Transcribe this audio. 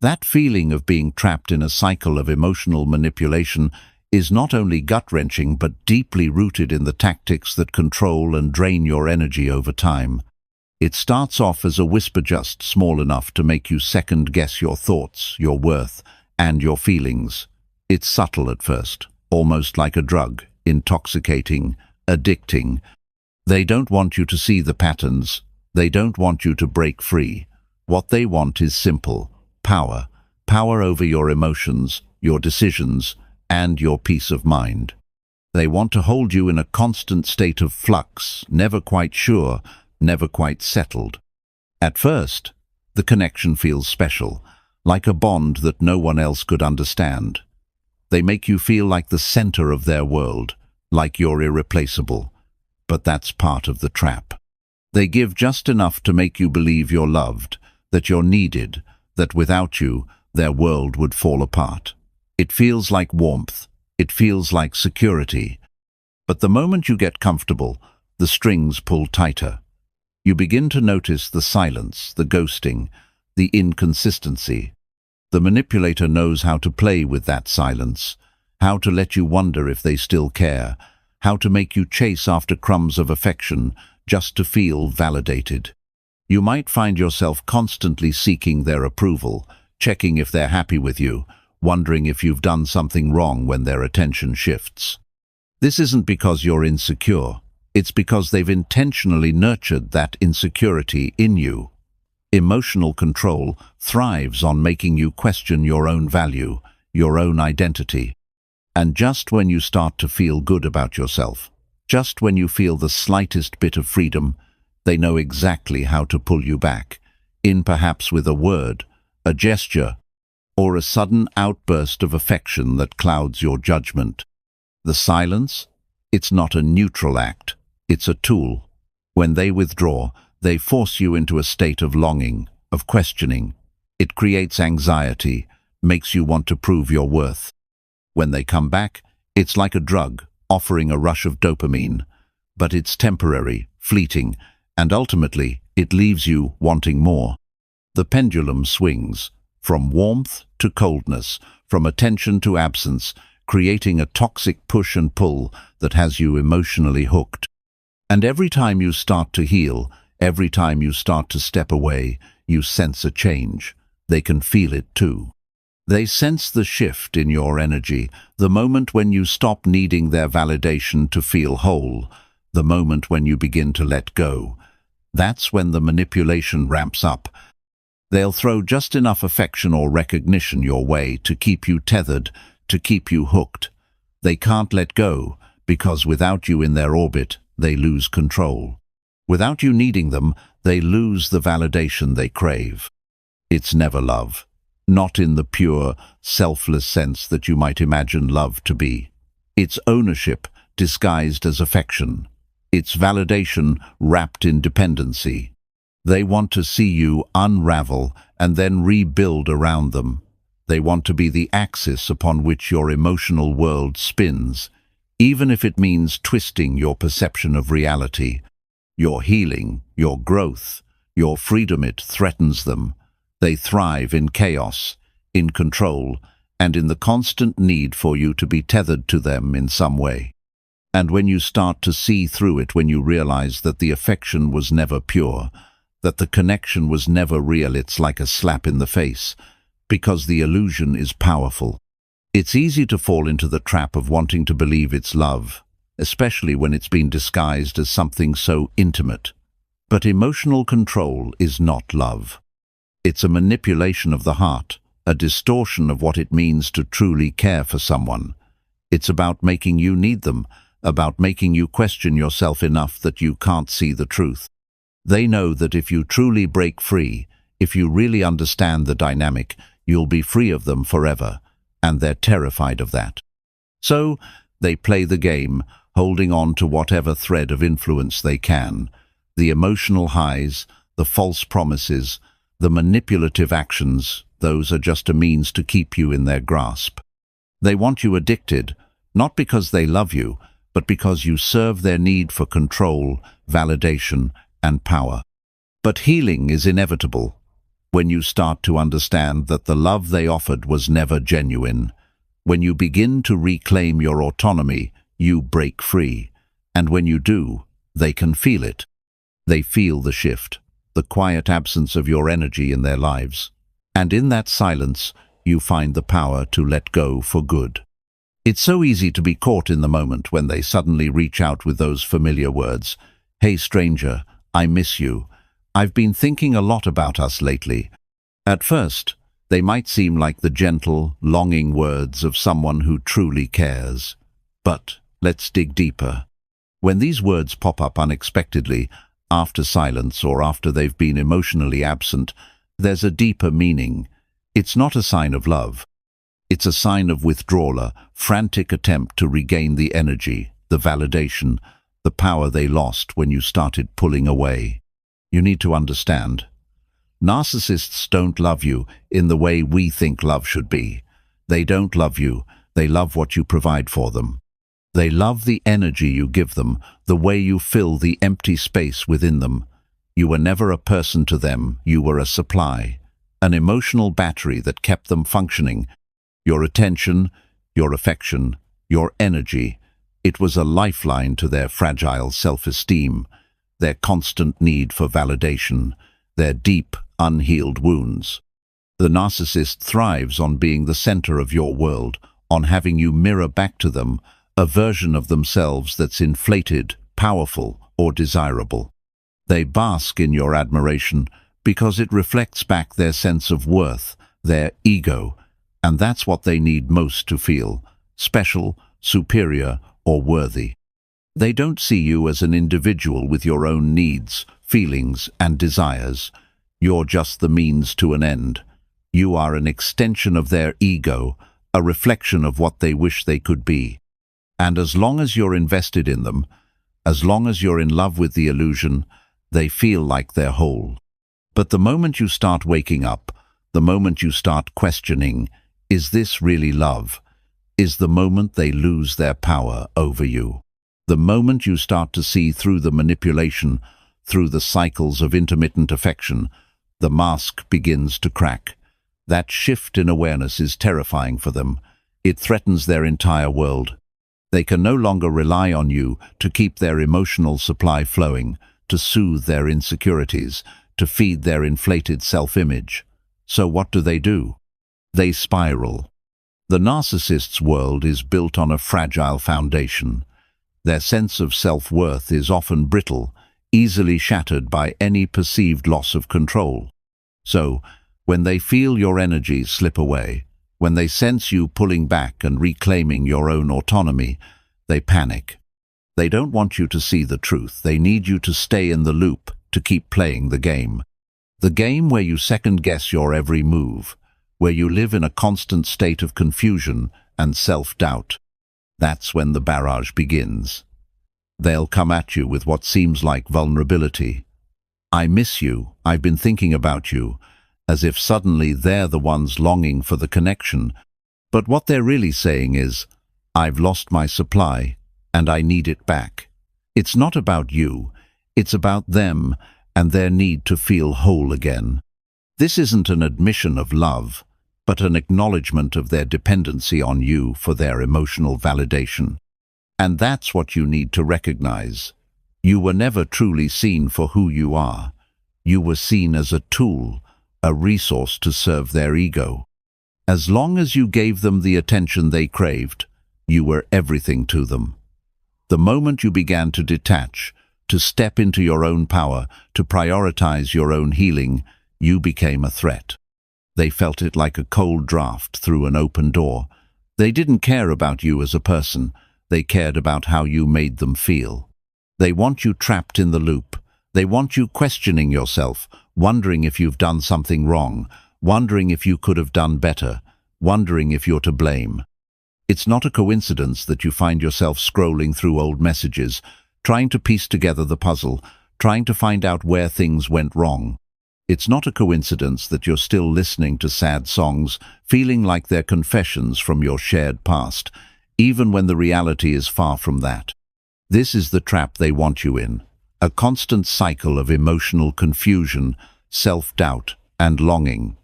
That feeling of being trapped in a cycle of emotional manipulation is not only gut-wrenching but deeply rooted in the tactics that control and drain your energy over time. It starts off as a whisper just small enough to make you second-guess your thoughts, your worth, and your feelings. It's subtle at first, almost like a drug, intoxicating, addicting. They don't want you to see the patterns. They don't want you to break free. What they want is simple: power. Power over your emotions, your decisions, and your peace of mind. They want to hold you in a constant state of flux, never quite sure, never quite settled. At first, the connection feels special, like a bond that no one else could understand. They make you feel like the center of their world, like you're irreplaceable. But that's part of the trap. They give just enough to make you believe you're loved, that you're needed, that without you, their world would fall apart. It feels like warmth. It feels like security. But the moment you get comfortable, the strings pull tighter. You begin to notice the silence, the ghosting, the inconsistency. The manipulator knows how to play with that silence, how to let you wonder if they still care, how to make you chase after crumbs of affection just to feel validated. You might find yourself constantly seeking their approval, checking if they're happy with you, wondering if you've done something wrong when their attention shifts. This isn't because you're insecure. It's because they've intentionally nurtured that insecurity in you. Emotional control thrives on making you question your own value, your own identity. And just when you start to feel good about yourself, just when you feel the slightest bit of freedom, they know exactly how to pull you back, in perhaps with a word, a gesture, or a sudden outburst of affection that clouds your judgment. The silence? It's not a neutral act. It's a tool. When they withdraw, they force you into a state of longing, of questioning. It creates anxiety, makes you want to prove your worth. When they come back, it's like a drug, offering a rush of dopamine. But it's temporary, fleeting, and ultimately, it leaves you wanting more. The pendulum swings, from warmth to coldness, from attention to absence, creating a toxic push and pull that has you emotionally hooked. And every time you start to heal, every time you start to step away, you sense a change. They can feel it too. They sense the shift in your energy, the moment when you stop needing their validation to feel whole, the moment when you begin to let go. That's when the manipulation ramps up. They'll throw just enough affection or recognition your way to keep you tethered, to keep you hooked. They can't let go, because without you in their orbit, they lose control. Without you needing them, they lose the validation they crave. It's never love. Not in the pure, selfless sense that you might imagine love to be. It's ownership disguised as affection. It's validation wrapped in dependency. They want to see you unravel and then rebuild around them. They want to be the axis upon which your emotional world spins, even if it means twisting your perception of reality. Your healing, your growth, your freedom, it threatens them. They thrive in chaos, in control, and in the constant need for you to be tethered to them in some way. And when you start to see through it, when you realize that the affection was never pure, that the connection was never real, it's like a slap in the face, because the illusion is powerful. It's easy to fall into the trap of wanting to believe it's love, especially when it's been disguised as something so intimate. But emotional control is not love. It's a manipulation of the heart, a distortion of what it means to truly care for someone. It's about making you need them, about making you question yourself enough that you can't see the truth. They know that if you truly break free, if you really understand the dynamic, you'll be free of them forever, and they're terrified of that. So, they play the game, holding on to whatever thread of influence they can. The emotional highs, the false promises, the manipulative actions, those are just a means to keep you in their grasp. They want you addicted, not because they love you, but because you serve their need for control, validation, and power. But healing is inevitable. when you start to understand that the love they offered was never genuine. When you begin to reclaim your autonomy, you break free. And when you do, they can feel it. They feel the shift, the quiet absence of your energy in their lives. And in that silence, you find the power to let go for good. It's so easy to be caught in the moment when they suddenly reach out with those familiar words. "Hey stranger, I miss you. I've been thinking a lot about us lately." At first, they might seem like the gentle, longing words of someone who truly cares. But let's dig deeper. When these words pop up unexpectedly, after silence or after they've been emotionally absent, there's a deeper meaning. It's not a sign of love. It's a sign of withdrawal, a frantic attempt to regain the energy, the validation, the power they lost when you started pulling away. You need to understand. Narcissists don't love you in the way we think love should be. They don't love you, they love what you provide for them. They love the energy you give them, the way you fill the empty space within them. You were never a person to them, you were a supply, an emotional battery that kept them functioning. Your attention, your affection, your energy, it was a lifeline to their fragile self-esteem, their constant need for validation, their deep, unhealed wounds. The narcissist thrives on being the center of your world, on having you mirror back to them a version of themselves that's inflated, powerful, or desirable. They bask in your admiration because it reflects back their sense of worth, their ego, and that's what they need most to feel, special, superior, or worthy. They don't see you as an individual with your own needs, feelings, and desires. You're just the means to an end. You are an extension of their ego, a reflection of what they wish they could be. And as long as you're invested in them, as long as you're in love with the illusion, they feel like they're whole. But the moment you start waking up, the moment you start questioning, is this really love? Is the moment they lose their power over you. The moment you start to see through the manipulation, through the cycles of intermittent affection, the mask begins to crack. That shift in awareness is terrifying for them. It threatens their entire world. They can no longer rely on you to keep their emotional supply flowing, to soothe their insecurities, to feed their inflated self-image. So what do? They spiral. The narcissist's world is built on a fragile foundation. Their sense of self-worth is often brittle, easily shattered by any perceived loss of control. So, when they feel your energy slip away, when they sense you pulling back and reclaiming your own autonomy, they panic. They don't want you to see the truth. They need you to stay in the loop, to keep playing the game. The game where you second-guess your every move, where you live in a constant state of confusion and self-doubt. That's when the barrage begins. They'll come at you with what seems like vulnerability. "I miss you, I've been thinking about you," as if suddenly they're the ones longing for the connection. But what they're really saying is, "I've lost my supply, and I need it back." It's not about you, it's about them and their need to feel whole again. This isn't an admission of love, but an acknowledgement of their dependency on you for their emotional validation. And that's what you need to recognize. You were never truly seen for who you are. You were seen as a tool, a resource to serve their ego. As long as you gave them the attention they craved, you were everything to them. The moment you began to detach, to step into your own power, to prioritize your own healing, you became a threat. They felt it like a cold draft through an open door. They didn't care about you as a person. They cared about how you made them feel. They want you trapped in the loop. They want you questioning yourself, wondering if you've done something wrong, wondering if you could have done better, wondering if you're to blame. It's not a coincidence that you find yourself scrolling through old messages, trying to piece together the puzzle, trying to find out where things went wrong. It's not a coincidence that you're still listening to sad songs, feeling like they're confessions from your shared past, even when the reality is far from that. This is the trap they want you in, a constant cycle of emotional confusion, self-doubt, and longing.